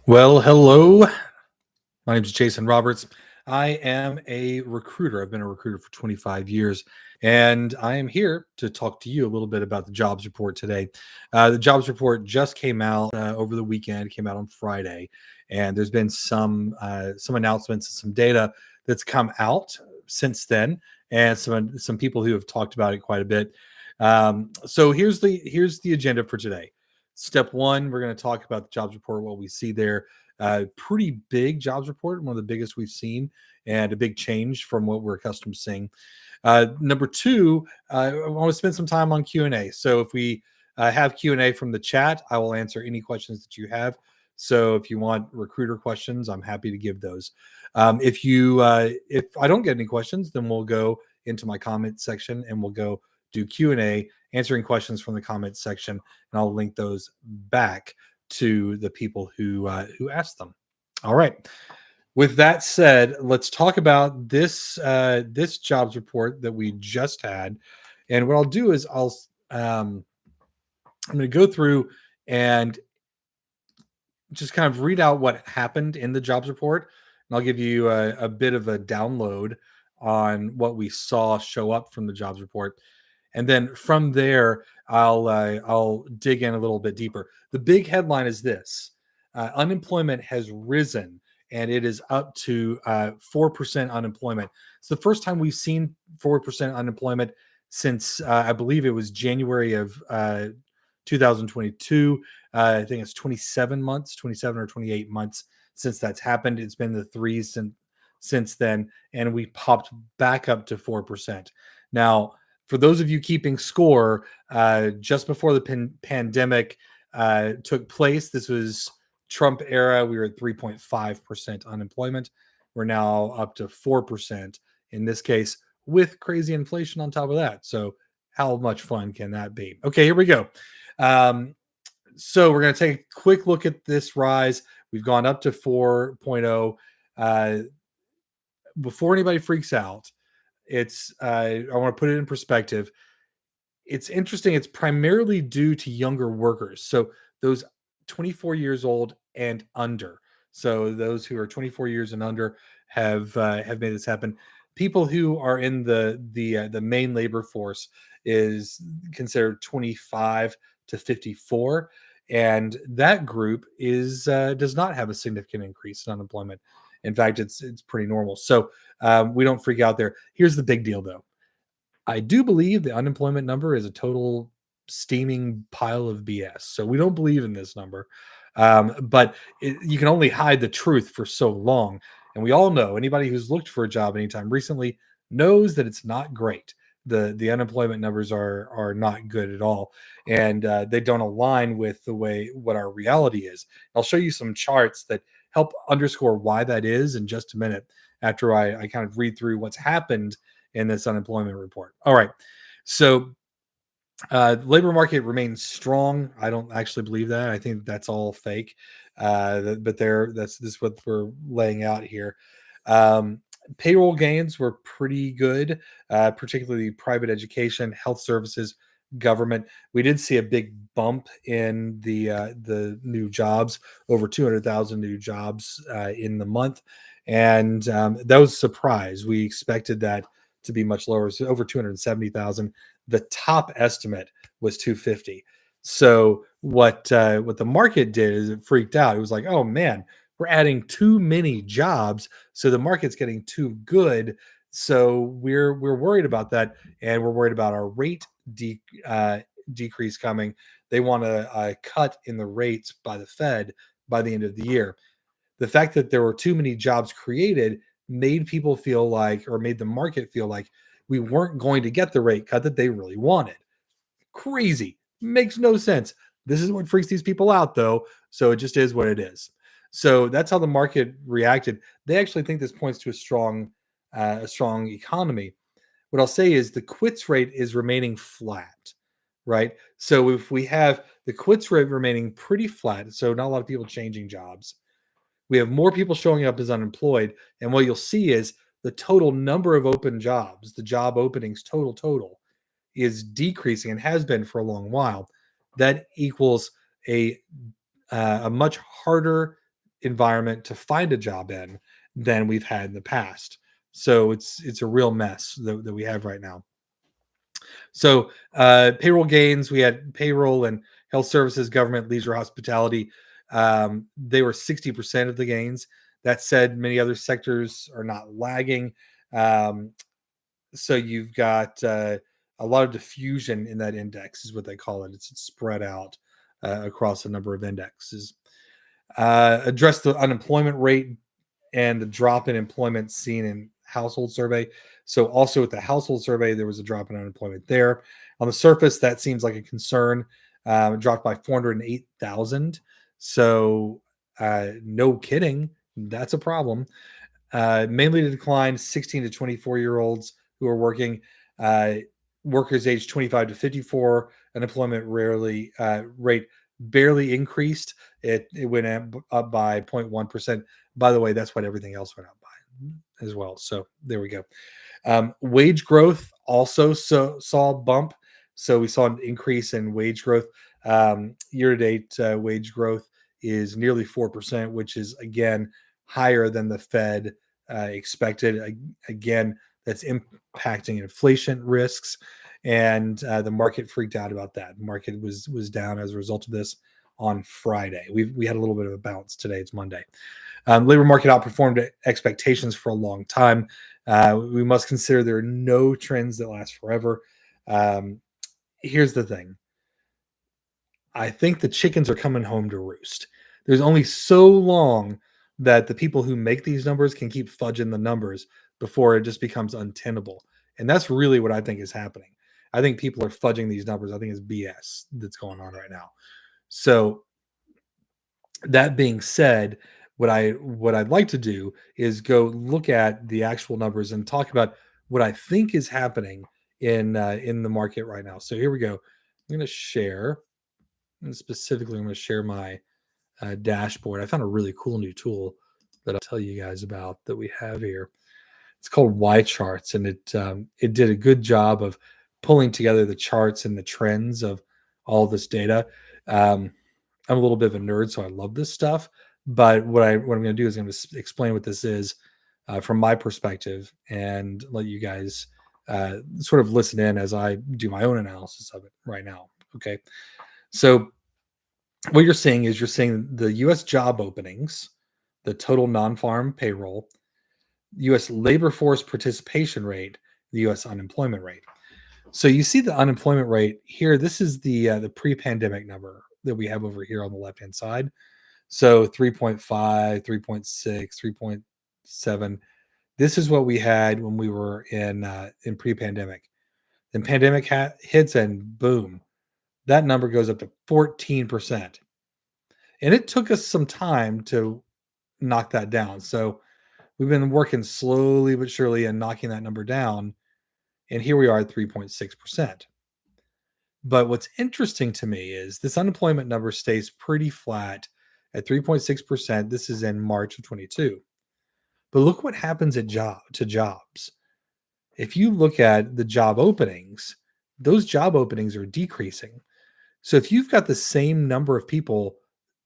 Well, hello. My name is Jason Roberts. I am a recruiter. I've been a recruiter for 25 years, and I am here to talk to you a little bit about the jobs report today. The jobs report just came out over the weekend, came out on Friday, and there's been some announcements and some data that's come out since then, and some people who have talked about it quite a bit. So here's the agenda for today. Step one, we're going to talk about the jobs report, what we see there. Pretty big jobs report, one of the biggest we've seen, and a big change from what we're accustomed to seeing. Number two, I want to spend some time on Q&A. So if we have Q&A from the chat, I will answer any questions that you have. So if you want recruiter questions, I'm happy to give those. If I don't get any questions, then we'll go into my comment section and we'll go do Q&A, answering questions from the comments section, and I'll link those back to the people who asked them. All right. With that said, let's talk about this jobs report that we just had. And what I'll do is I'm going to go through and just kind of read out what happened in the jobs report, and I'll give you a bit of a download on what we saw show up from the jobs report. And then from there, I'll dig in a little bit deeper. The big headline is this: unemployment has risen, and it is up to 4% unemployment. It's the first time we've seen 4% unemployment since I believe it was January of 2022. I think it's 27 months, 27 or 28 months since that's happened. It's been the threes since then, and we popped back up to 4%. Now, for those of you keeping score, just before the pandemic took place, this was Trump era. We were at 3.5% unemployment. We're now up to 4% in this case, with crazy inflation on top of that. So, how much fun can that be? Okay, here we go. So, we're going to take a quick look at this rise. We've gone up to 4.0. Before anybody freaks out, I want to put it in perspective. It's interesting. It's primarily due to younger workers. So those 24 years old and under. So those who are 24 years and under have made this happen. People who are in the main labor force is considered 25 to 54, and that group is does not have a significant increase in unemployment. In fact, it's pretty normal. So we don't freak out there. Here's the big deal, though. I do believe the unemployment number is a total steaming pile of BS. So we don't believe in this number. But you can only hide the truth for so long. And we all know, anybody who's looked for a job anytime recently knows that it's not great. The unemployment numbers are not good at all, and they don't align with what our reality is. I'll show you some charts that help underscore why that is in just a minute, after I kind of read through what's happened in this unemployment report. All right. So the labor market remains strong. I don't actually believe that. I think that's all fake. But this is what we're laying out here. Payroll gains were pretty good, particularly private education, health services, government. We did see a big bump in the new jobs, over 200,000 new jobs in the month, and that was a surprise. We expected that to be much lower, so over 270,000. The top estimate was 250. So what the market did is it freaked out. It was like, oh man, we're adding too many jobs, so the market's getting too good. So we're worried about that, and we're worried about our rate decrease coming. They want a cut in the rates by the Fed by the end of the year. The fact that there were too many jobs created made people feel like, or made the market feel like, we weren't going to get the rate cut that they really wanted. Crazy. Makes no sense. This is what freaks these people out, though. So it just is what it is. So that's how the market reacted. They actually think this points to a strong economy. What I'll say is the quits rate is remaining flat, right? So if we have the quits rate remaining pretty flat, so not a lot of people changing jobs, we have more people showing up as unemployed. And what you'll see is the total number of open jobs, the job openings total, is decreasing and has been for a long while. That equals a much harder environment to find a job in than we've had in the past. So it's a real mess that we have right now. So payroll gains, we had payroll and health services, government, leisure, hospitality. They were 60% of the gains. That said, many other sectors are not lagging. Um, so you've got a lot of diffusion in that index, is what they call it. It's spread out across a number of indexes. Address the unemployment rate and the drop in employment seen in household survey. So also with the household survey, there was a drop in unemployment there. On the surface, that seems like a concern. It dropped by 408,000. So no kidding, that's a problem. Mainly to decline 16 to 24-year-olds who are working. Workers aged 25 to 54, unemployment rate barely increased. It went up by 0.1%. By the way, that's what everything else went up by as well. So there we go. Wage growth also saw a bump. So we saw an increase in wage growth. Year-to-date wage growth is nearly 4%, which is, again, higher than the Fed expected. Again, that's impacting inflation risks, and the market freaked out about that. The market was down as a result of this on Friday. We had a little bit of a bounce today. It's Monday. Labor market outperformed expectations for a long time. We must consider there are no trends that last forever. Here's the thing. I think the chickens are coming home to roost. There's only so long that the people who make these numbers can keep fudging the numbers before it just becomes untenable. And that's really what I think is happening. I think people are fudging these numbers. I think it's BS that's going on right now. So that being said, what I'd like to do is go look at the actual numbers and talk about what I think is happening in the market right now. So here we go. I'm going to share, and specifically, I'm going to share my dashboard. I found a really cool new tool that I'll tell you guys about that we have here. It's called Y Charts, and it did a good job of pulling together the charts and the trends of all this data. I'm a little bit of a nerd, so I love this stuff. But what I'm going to do is I'm going to explain what this is from my perspective and let you guys sort of listen in as I do my own analysis of it right now. Okay, so what you're seeing is the U.S. job openings, the total non-farm payroll, U.S. labor force participation rate, the U.S. unemployment rate. So you see the unemployment rate here. This is the pre-pandemic number that we have over here on the left-hand side. So 3.5, 3.6, 3.7. This is what we had when we were in pre-pandemic. Then pandemic hits and boom, that number goes up to 14%. And it took us some time to knock that down. So we've been working slowly but surely and knocking that number down. And here we are at 3.6%. But what's interesting to me is this unemployment number stays pretty flat at 3.6%. This is in March of 22. But look what happens to jobs. If you look at the job openings, those job openings are decreasing. So if you've got the same number of people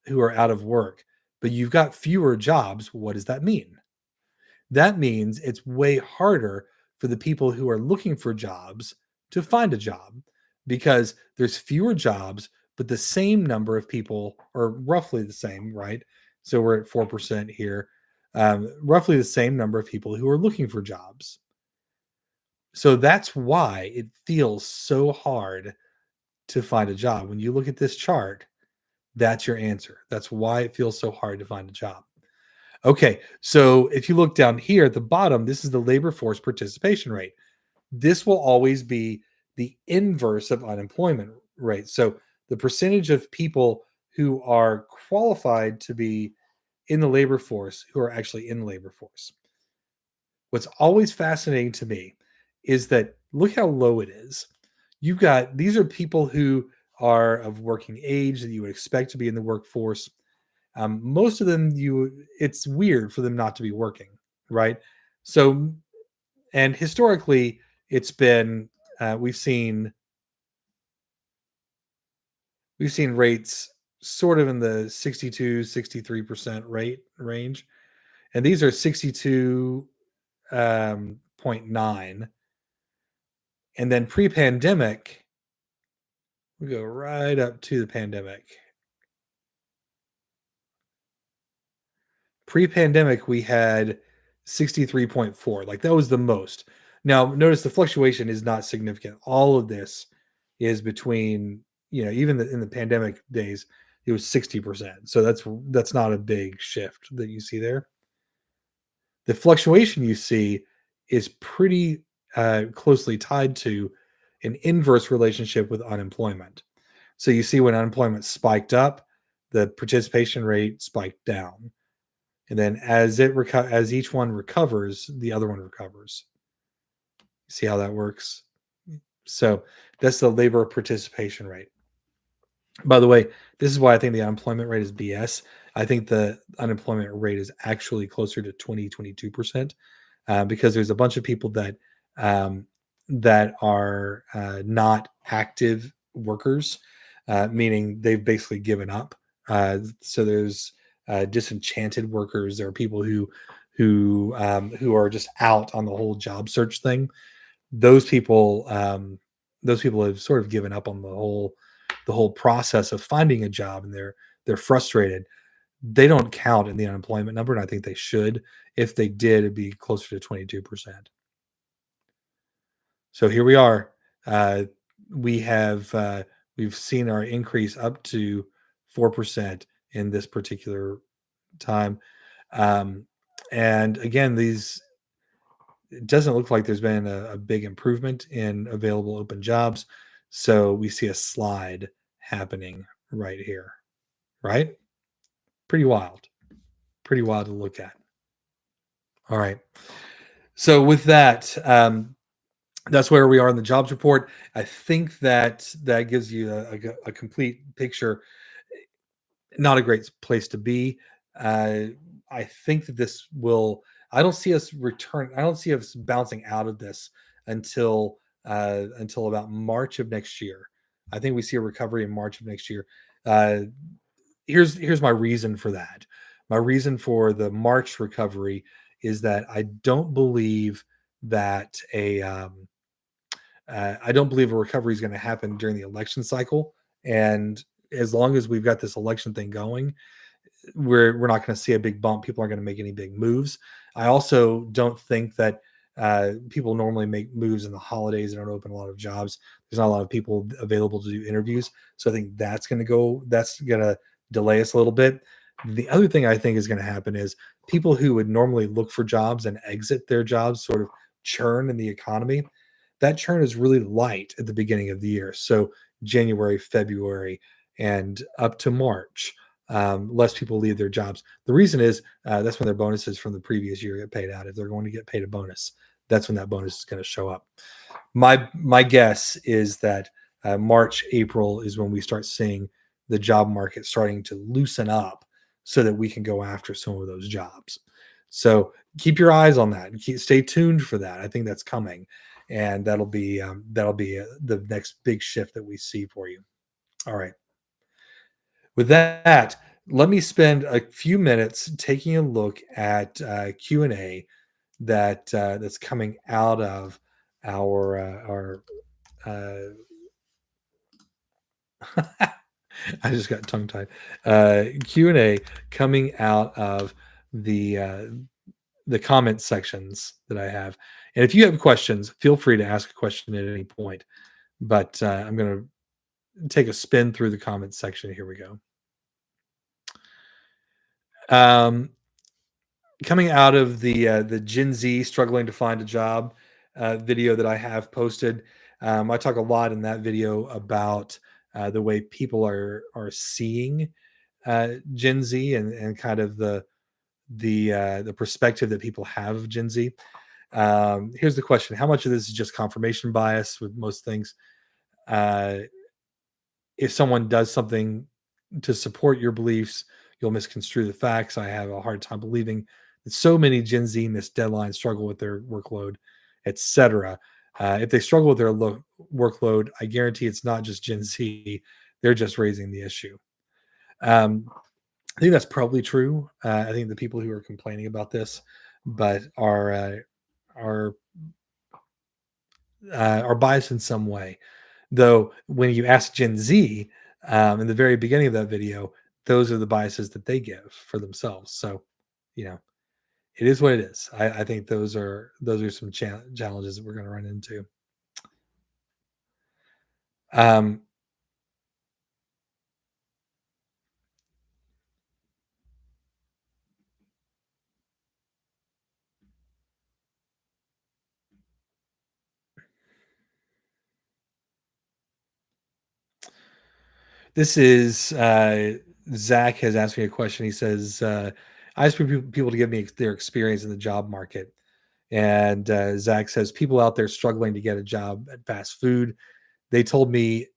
who are out of work, but you've got fewer jobs, what does that mean? That means it's way harder for the people who are looking for jobs to find a job because there's fewer jobs, but the same number of people, or roughly the same, right? So we're at 4% here, roughly the same number of people who are looking for jobs. So that's why it feels so hard to find a job. When you look at this chart, that's your answer. That's why it feels so hard to find a job. Okay, so if you look down here at the bottom, this is the labor force participation rate. This will always be the inverse of unemployment rate. So the percentage of people who are qualified to be in the labor force who are actually in the labor force. What's always fascinating to me is that look how low it is. These are people who are of working age that you would expect to be in the workforce. Most of them, it's weird for them not to be working, right? So, and historically, it's been we've seen rates sort of in the 62, 63% rate range. And these are 62 0.9. And then pre-pandemic, we go right up to the pandemic. Pre-pandemic, we had 63.4. Like that was the most. Now, notice the fluctuation is not significant. All of this is between, even in the pandemic days, it was 60%. So that's not a big shift that you see there. The fluctuation you see is pretty closely tied to an inverse relationship with unemployment. So you see when unemployment spiked up, the participation rate spiked down. And then as each one recovers, the other one recovers. See how that works? So that's the labor participation rate. By the way, this is why I think the unemployment rate is BS. I think the unemployment rate is actually closer to 22%, because there's a bunch of people that are not active workers, meaning they've basically given up. So there's disenchanted workers. There are people who are just out on the whole job search thing. Those people have sort of given up on the whole process of finding a job, and they're frustrated. They don't count in the unemployment number, and I think they should. If they did, it'd be closer to 22%. So here we are. We've seen our increase up to 4% in this particular time. And again, it doesn't look like there's been a big improvement in available open jobs. So we see a slide happening right here, right? Pretty wild. Pretty wild to look at. All right. So with that, that's where we are in the jobs report. I think that gives you a complete picture. Not a great place to be. I think that this will. I don't see us return. I don't see us bouncing out of this until about March of next year. I think we see a recovery in March of next year. Here's my reason for that. My reason for the March recovery is that I don't believe that I don't believe a recovery is going to happen during the election cycle. And as long as we've got this election thing going, we're not going to see a big bump. People aren't going to make any big moves. I also don't think that people normally make moves in the holidays and don't open a lot of jobs. There's not a lot of people available to do interviews. So I think that's going to delay us a little bit. The other thing I think is going to happen is people who would normally look for jobs and exit their jobs sort of churn in the economy. That churn is really light at the beginning of the year. So January, February, and up to March, less people leave their jobs. The reason is that's when their bonuses from the previous year get paid out. If they're going to get paid a bonus, that's when that bonus is going to show up. My guess is that March, April is when we start seeing the job market starting to loosen up so that we can go after some of those jobs. So keep your eyes on that. Stay tuned for that. I think that's coming, and that'll be the next big shift that we see for you. All right. With that, let me spend a few minutes taking a look at Q&A that's coming out of our I just got tongue tied. Q&A coming out of the comment sections that I have. And if you have questions, feel free to ask a question at any point. But I'm going to take a spin through the comment section. Here we go. Coming out of the Gen Z struggling to find a job video that I have posted, I talk a lot in that video about the way people are seeing Gen Z and kind of the perspective that people have of Gen Z. Here's the question: how much of this is just confirmation bias with most things? If someone does something to support your beliefs, you'll misconstrue the facts. I have a hard time believing that so many Gen Z miss deadlines, struggle with their workload, etc. If they struggle with their workload, I guarantee it's not just Gen Z. They're just raising the issue. I think that's probably true. I think the people who are complaining about this, but are are biased in some way. Though when you ask Gen Z in the very beginning of that video, those are the biases that they give for themselves. So, you know, it is what it is. I think those are some challenges that we're going to run into. Um, this is Zach has asked me a question. He says, "I ask for people to give me their experience in the job market." And Zach says, "People out there struggling to get a job at fast food. They told me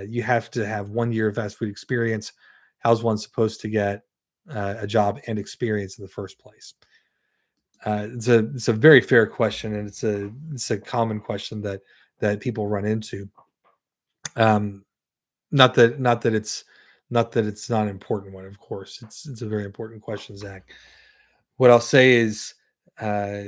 you have to have 1 year of fast food experience. How's one supposed to get a job and experience in the first place?" It's a very fair question, and it's a common question that people run into. Um, not that it's not an important one. Of course, it's a very important question, Zach. What I'll say is, uh,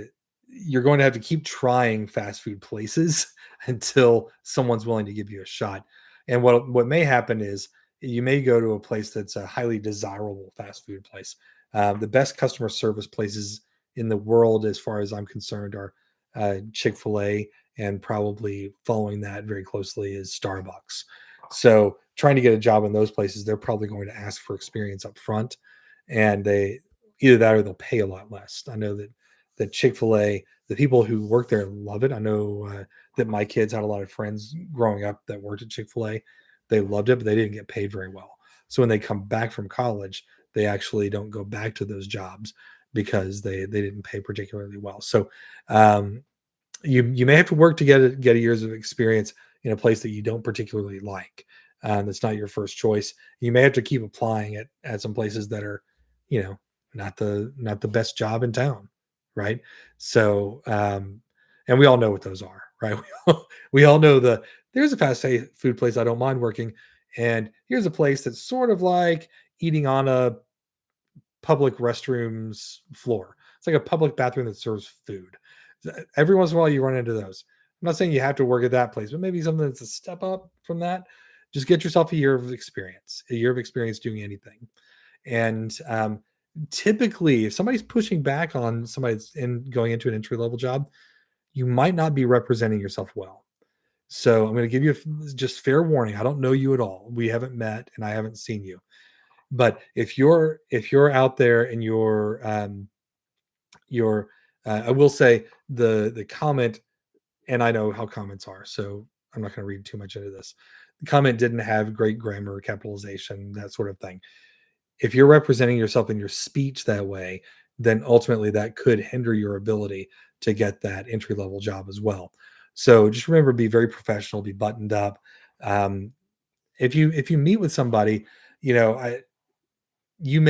you're going to have to keep trying fast food places until someone's willing to give you a shot. And what may happen is you may go to a place that's a highly desirable fast food place. The best customer service places in the world, as far as I'm concerned, are Chick Fil A, and probably following that very closely is Starbucks. So trying to get a job in those places, they're probably going to ask for experience up front, and they either that or they'll pay a lot less. I know that Chick-fil-A, the people who work there love it. I know that my kids had a lot of friends growing up that worked at Chick-fil-A. They loved it, but they didn't get paid very well. So when they come back from college, they actually don't go back to those jobs because they didn't pay particularly well. So um, you may have to work to get a years of experience in a place that you don't particularly like. That's not your first choice. You may have to keep applying at some places that are, you know, not the best job in town, right? So, and we all know what those are, right? We all know there's a fast food place I don't mind working, and here's a place that's sort of like eating on a public restrooms floor. It's like a public bathroom that serves food. Every once in a while, you run into those. I'm not saying you have to work at that place, but maybe something that's a step up from that. Just get yourself a year of experience doing anything. And typically, if somebody's pushing back on somebody's going into an entry level job, you might not be representing yourself well. So I'm going to give you just fair warning. I don't know you at all. We haven't met, and I haven't seen you. But if you're out there and you're I will say the comment, and I know how comments are, so I'm not going to read too much into this. The comment didn't have great grammar, capitalization, that sort of thing. If you're representing yourself in your speech that way, then ultimately that could hinder your ability to get that entry level job as well. So just remember, be very professional, be buttoned up. Um, if you meet with somebody, you know, you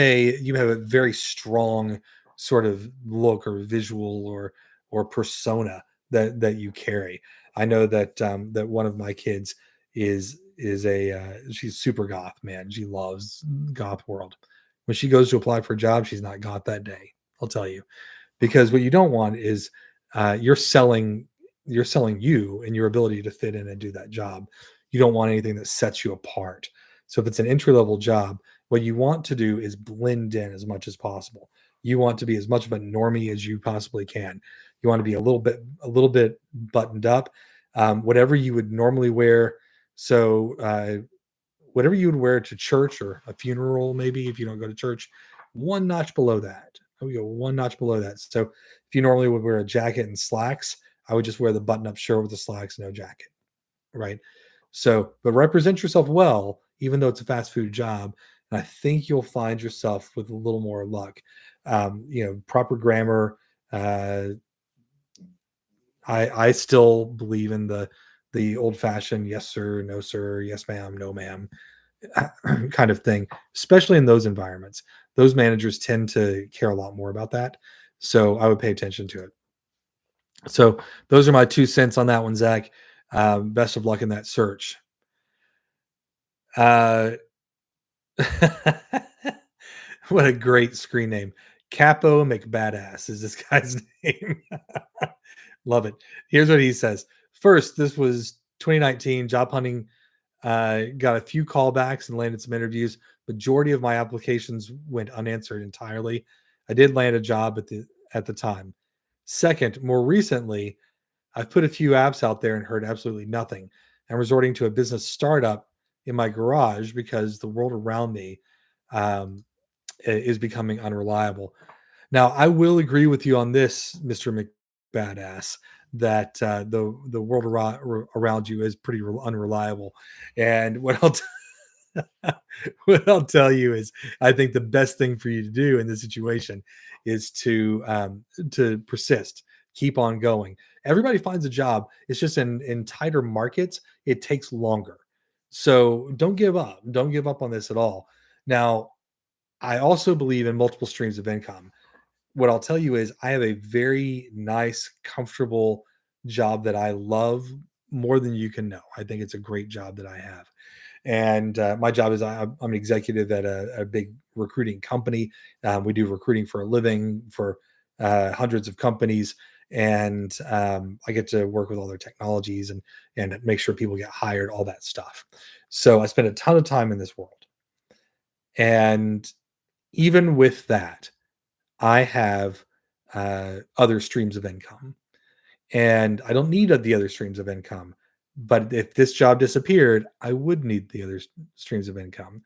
have a very strong sort of look or visual or persona that you carry. I know that one of my kids is a she's super goth, man. She loves goth world. When she goes to apply for a job, she's not goth that day. I'll tell you, because what you don't want is you're selling you and your ability to fit in and do that job. You don't want anything that sets you apart. So if it's an entry level job, what you want to do is blend in as much as possible. You want to be as much of a normie as you possibly can. You want to be a little bit buttoned up. Whatever you would normally wear. So whatever you would wear to church or a funeral, maybe if you don't go to church, one notch below that. We go one notch below that. So if you normally would wear a jacket and slacks, I would just wear the button-up shirt with the slacks, no jacket, right? So, but represent yourself well, even though it's a fast food job. And I think you'll find yourself with a little more luck. Proper grammar. Uh, I still believe in the old fashioned yes sir, no sir, yes ma'am, no ma'am kind of thing, especially in those environments. Those managers tend to care a lot more about that. So I would pay attention to it. So those are my 2 cents on that one, Zach. Best of luck in that search. Uh, What a great screen name. Capo McBadass is this guy's name. Love it. Here's what he says. First, this was 2019 job hunting. Got a few callbacks and landed some interviews. Majority of my applications went unanswered entirely. I did land a job at the time. Second, more recently, I've put a few apps out there and heard absolutely nothing. I'm resorting to a business startup in my garage because the world around me um, is becoming unreliable. Now, I will agree with you on this, Mr. McBadass, that the world around you is pretty unreliable. And what I'll tell you is, I think the best thing for you to do in this situation is to persist, keep on going. Everybody finds a job. It's just in tighter markets, it takes longer. So don't give up. Don't give up on this at all. Now, I also believe in multiple streams of income. What I'll tell you is I have a very nice, comfortable job that I love more than you can know. I think it's a great job that I have. And my job is I'm an executive at a big recruiting company. We do recruiting for a living for hundreds of companies. And I get to work with all their technologies and make sure people get hired, all that stuff. So I spend a ton of time in this world. And even with that, I have other streams of income, and I don't need the other streams of income. But if this job disappeared, I would need the other streams of income.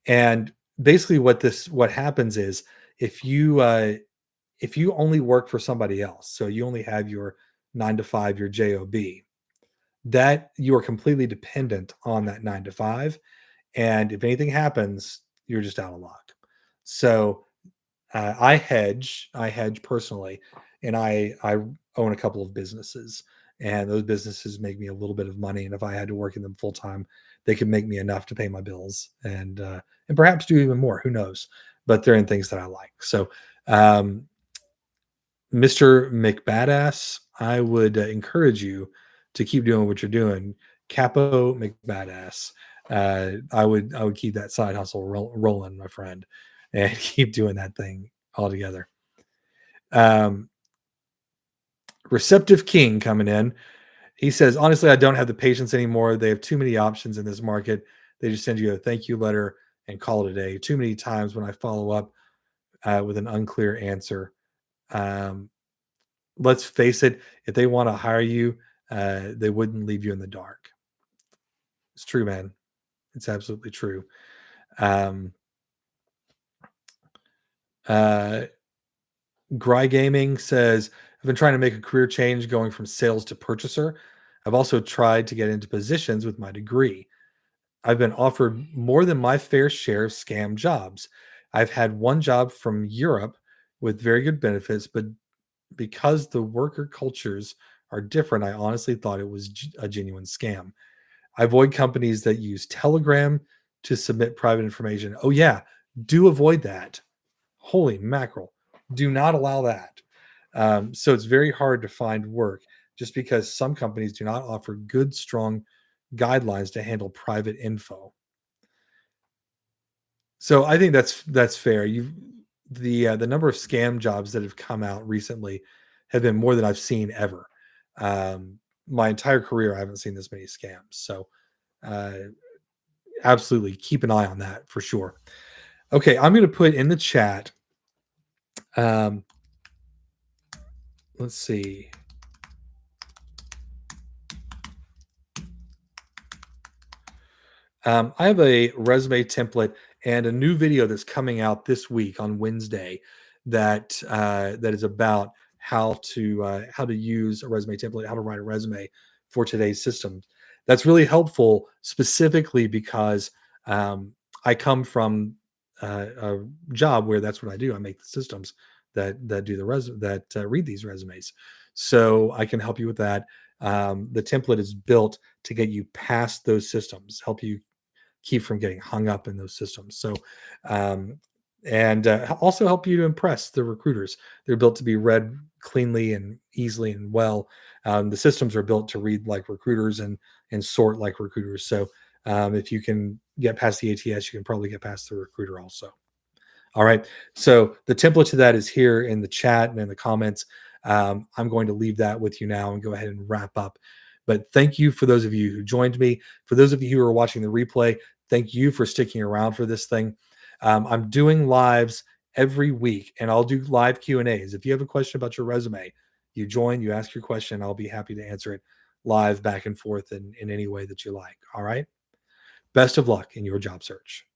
And basically, what happens is if you only work for somebody else, so you only have your 9 to 5, your job, that you are completely dependent on that 9 to 5. And if anything happens, you're just out of luck. So I hedge personally, and I own a couple of businesses, and those businesses make me a little bit of money. And if I had to work in them full time, they could make me enough to pay my bills and perhaps do even more. Who knows? But they're in things that I like. So, um, Mr. McBadass, I would encourage you to keep doing what you're doing. Capo McBadass. I would keep that side hustle rolling, my friend, and keep doing that thing all together. Um, Receptive King coming in. He says, honestly, I don't have the patience anymore. They have too many options in this market. They just send you a thank you letter and call it a day. Too many times when I follow up with an unclear answer. Um, let's face it, if they want to hire you, they wouldn't leave you in the dark. It's true, man. It's absolutely true. Um, uh, Gry Gaming says, I've been trying to make a career change going from sales to purchaser. I've also tried to get into positions with my degree. I've been offered more than my fair share of scam jobs. I've had one job from Europe with very good benefits, but because the worker cultures are different, I honestly thought it was a genuine scam. I avoid companies that use Telegram to submit private information. Oh, yeah, do avoid that. Holy mackerel. Do not allow that. So it's very hard to find work just because some companies do not offer good, strong guidelines to handle private info. So I think that's fair. The number of scam jobs that have come out recently have been more than I've seen ever. My entire career, I haven't seen this many scams. So uh, absolutely keep an eye on that for sure. Okay, I'm going to put in the chat. Um, let's see. I have a resume template and a new video that's coming out this week on Wednesday that is about how to use a resume template, how to write a resume for today's systems. That's really helpful, specifically because I come from a job where that's what I do. I make the systems that do the that read these resumes, so I can help you with that. The template is built to get you past those systems, help you keep from getting hung up in those systems. So, um, and also help you to impress the recruiters. They're built to be read cleanly and easily and well. The systems are built to read like recruiters and sort like recruiters. So, if you can get past the ATS, you can probably get past the recruiter also. All right. So the template to that is here in the chat and in the comments. I'm going to leave that with you now and go ahead and wrap up. But thank you for those of you who joined me. For those of you who are watching the replay, thank you for sticking around for this thing. I'm doing lives every week, and I'll do live Q&As. If you have a question about your resume, you join, you ask your question. I'll be happy to answer it live back and forth in any way that you like. All right. Best of luck in your job search.